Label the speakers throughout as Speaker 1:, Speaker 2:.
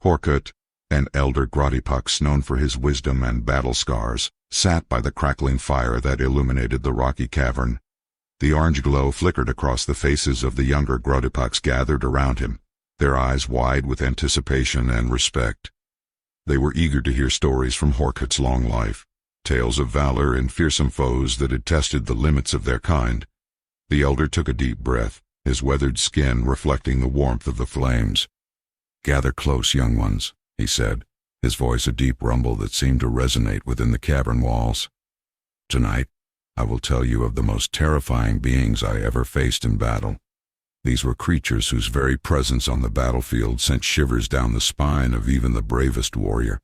Speaker 1: Horkut, an elder Grottipux known for his wisdom and battle scars, sat by the crackling fire that illuminated the rocky cavern. The orange glow flickered across the faces of the younger Grottipux gathered around him, their eyes wide with anticipation and respect. They were eager to hear stories from Horkut's long life, tales of valor and fearsome foes that had tested the limits of their kind. The elder took a deep breath, his weathered skin reflecting the warmth of the flames. "Gather close, young ones," he said, his voice a deep rumble that seemed to resonate within the cavern walls. "Tonight, I will tell you of the most terrifying beings I ever faced in battle. These were creatures whose very presence on the battlefield sent shivers down the spine of even the bravest warrior."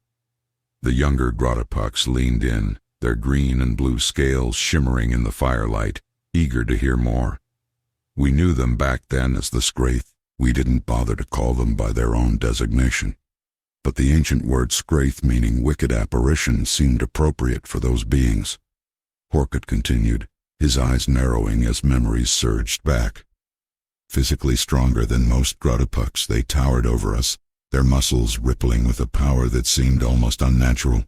Speaker 1: The younger Grottipux leaned in, their green and blue scales shimmering in the firelight, eager to hear more. "We knew them back then as the Scraith. We didn't bother to call them by their own designation. But the ancient word Scraith, meaning wicked apparition, seemed appropriate for those beings." Horkut continued, his eyes narrowing as memories surged back. "Physically stronger than most Grottipux, they towered over us, their muscles rippling with a power that seemed almost unnatural.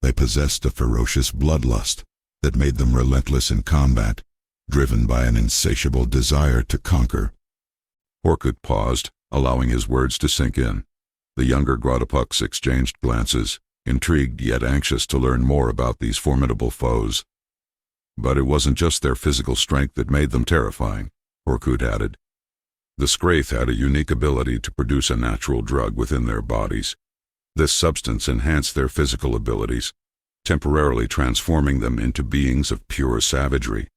Speaker 1: They possessed a ferocious bloodlust that made them relentless in combat, driven by an insatiable desire to conquer." Horkut paused, allowing his words to sink in. The younger Grottipux exchanged glances, intrigued yet anxious to learn more about these formidable foes. "But it wasn't just their physical strength that made them terrifying," Horkut added. "The Scraith had a unique ability to produce a natural drug within their bodies. This substance enhanced their physical abilities, temporarily transforming them into beings of pure savagery.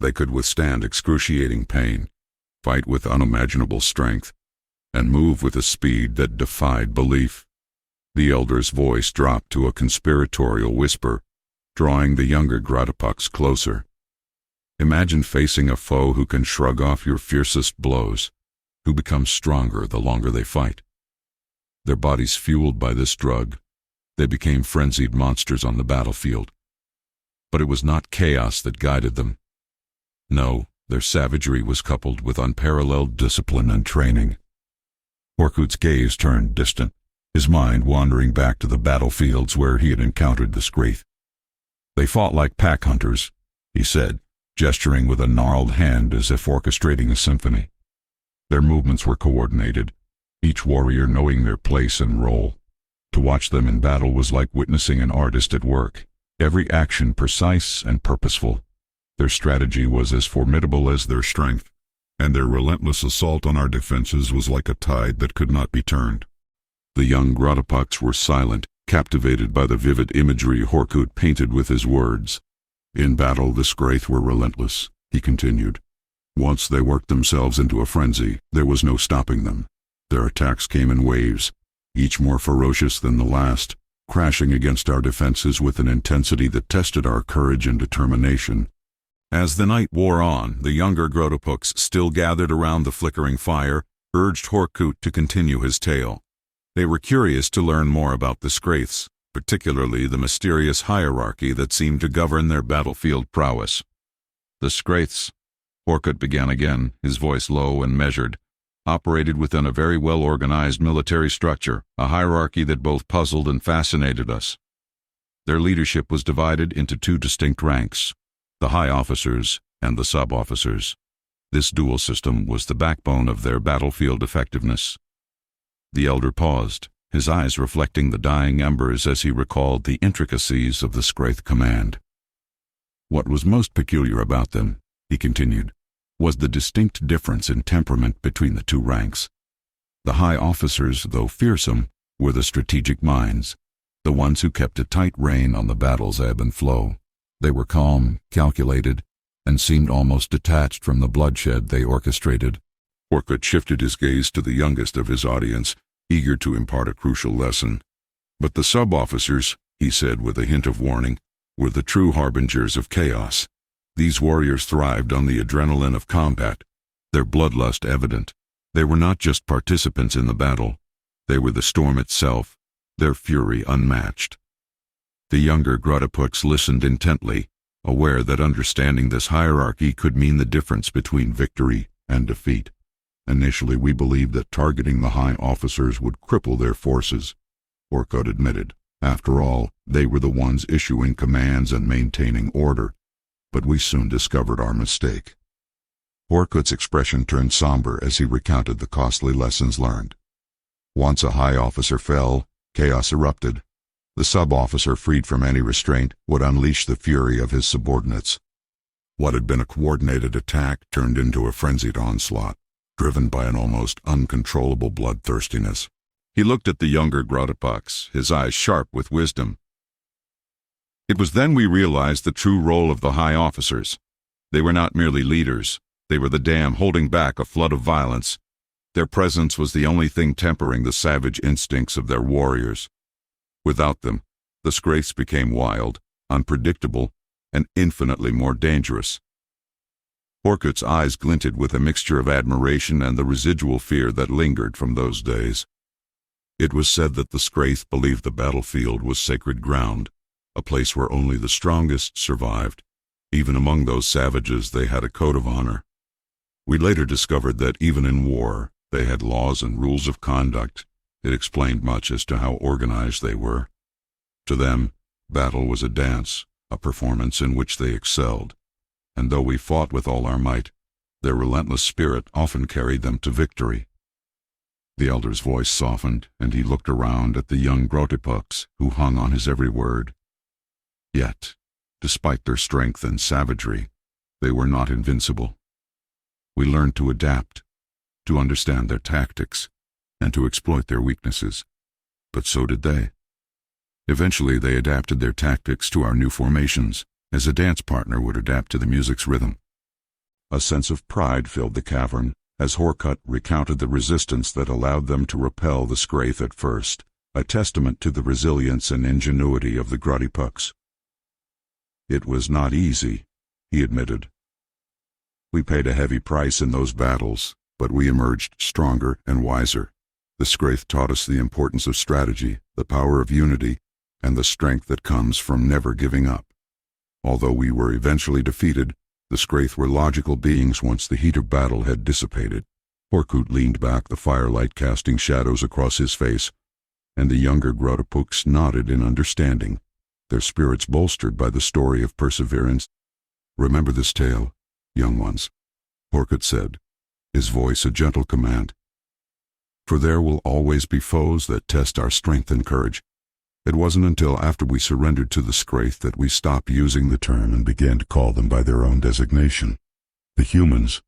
Speaker 1: They could withstand excruciating pain, fight with unimaginable strength, and move with a speed that defied belief." The elder's voice dropped to a conspiratorial whisper, drawing the younger Grottipux closer. "Imagine facing a foe who can shrug off your fiercest blows, who becomes stronger the longer they fight. Their bodies fueled by this drug, they became frenzied monsters on the battlefield. But it was not chaos that guided them. No, their savagery was coupled with unparalleled discipline and training." Horkut's gaze turned distant, his mind wandering back to the battlefields where he had encountered the Scraith. "They fought like pack hunters," he said, gesturing with a gnarled hand as if orchestrating a symphony. Their movements were coordinated, each warrior knowing their place and role. To watch them in battle was like witnessing an artist at work, every action precise and purposeful. Their strategy was as formidable as their strength, and their relentless assault on our defenses was like a tide that could not be turned. The young Grottipux were silent, captivated by the vivid imagery Horkut painted with his words. "In battle, the Scraith were relentless," he continued. "Once they worked themselves into a frenzy, there was no stopping them. Their attacks came in waves, each more ferocious than the last, crashing against our defenses with an intensity that tested our courage and determination." As the night wore on, the younger Grottipux, still gathered around the flickering fire, urged Horkut to continue his tale. They were curious to learn more about the Scraiths, particularly the mysterious hierarchy that seemed to govern their battlefield prowess. "The Scraiths," Horkut began again, his voice low and measured, "operated within a very well-organized military structure, a hierarchy that both puzzled and fascinated us. Their leadership was divided into two distinct ranks, the high officers and the sub-officers. This dual system was the backbone of their battlefield effectiveness." The elder paused, his eyes reflecting the dying embers as he recalled the intricacies of the Scraith command. "What was most peculiar about them," he continued, "was the distinct difference in temperament between the two ranks. The high officers, though fearsome, were the strategic minds, the ones who kept a tight rein on the battle's ebb and flow. They were calm, calculated, and seemed almost detached from the bloodshed they orchestrated." Horkut shifted his gaze to the youngest of his audience, eager to impart a crucial lesson. "But the sub-officers," he said with a hint of warning, "were the true harbingers of chaos. These warriors thrived on the adrenaline of combat, their bloodlust evident. They were not just participants in the battle, they were the storm itself, their fury unmatched." The younger Grottipux listened intently, aware that understanding this hierarchy could mean the difference between victory and defeat. Initially we believed that targeting the high officers would cripple their forces, Orkut admitted. After all, they were the ones issuing commands and maintaining order. But we soon discovered our mistake. Orkut's expression turned somber as he recounted the costly lessons learned. Once a high officer fell, chaos erupted. The sub-officer, freed from any restraint, would unleash the fury of his subordinates. What had been a coordinated attack turned into a frenzied onslaught, driven by an almost uncontrollable bloodthirstiness. He looked at the younger Grotipux, his eyes sharp with wisdom. It was then we realized the true role of the high officers. They were not merely leaders. They were the dam holding back a flood of violence. Their presence was the only thing tempering the savage instincts of their warriors. Without them, the Scraiths became wild, unpredictable, and infinitely more dangerous. Orkut's eyes glinted with a mixture of admiration and the residual fear that lingered from those days. It was said that the Scraith believed the battlefield was sacred ground, a place where only the strongest survived. Even among those savages they had a code of honor. We later discovered that even in war, they had laws and rules of conduct. It explained much as to how organized they were. To them, battle was a dance, a performance in which they excelled. And though we fought with all our might, their relentless spirit often carried them to victory. The elder's voice softened, and he looked around at the young Grotipux, who hung on his every word. Yet, despite their strength and savagery, they were not invincible. We learned to adapt, to understand their tactics, and to exploit their weaknesses. But so did they. Eventually they adapted their tactics to our new formations, as a dance partner would adapt to the music's rhythm. A sense of pride filled the cavern, as Orkut recounted the resistance that allowed them to repel the Scraith at first, a testament to the resilience and ingenuity of the Grotipux. It was not easy, he admitted. We paid a heavy price in those battles, but we emerged stronger and wiser. The Scraith taught us the importance of strategy, the power of unity, and the strength that comes from never giving up. Although we were eventually defeated, the Scraith were logical beings once the heat of battle had dissipated. Orkut leaned back, the firelight casting shadows across his face, and the younger Grotipux nodded in understanding, their spirits bolstered by the story of perseverance. Remember this tale, young ones, Orkut said, his voice a gentle command. For there will always be foes that test our strength and courage. It wasn't until after we surrendered to the Scraith that we stopped using the term and began to call them by their own designation. The humans,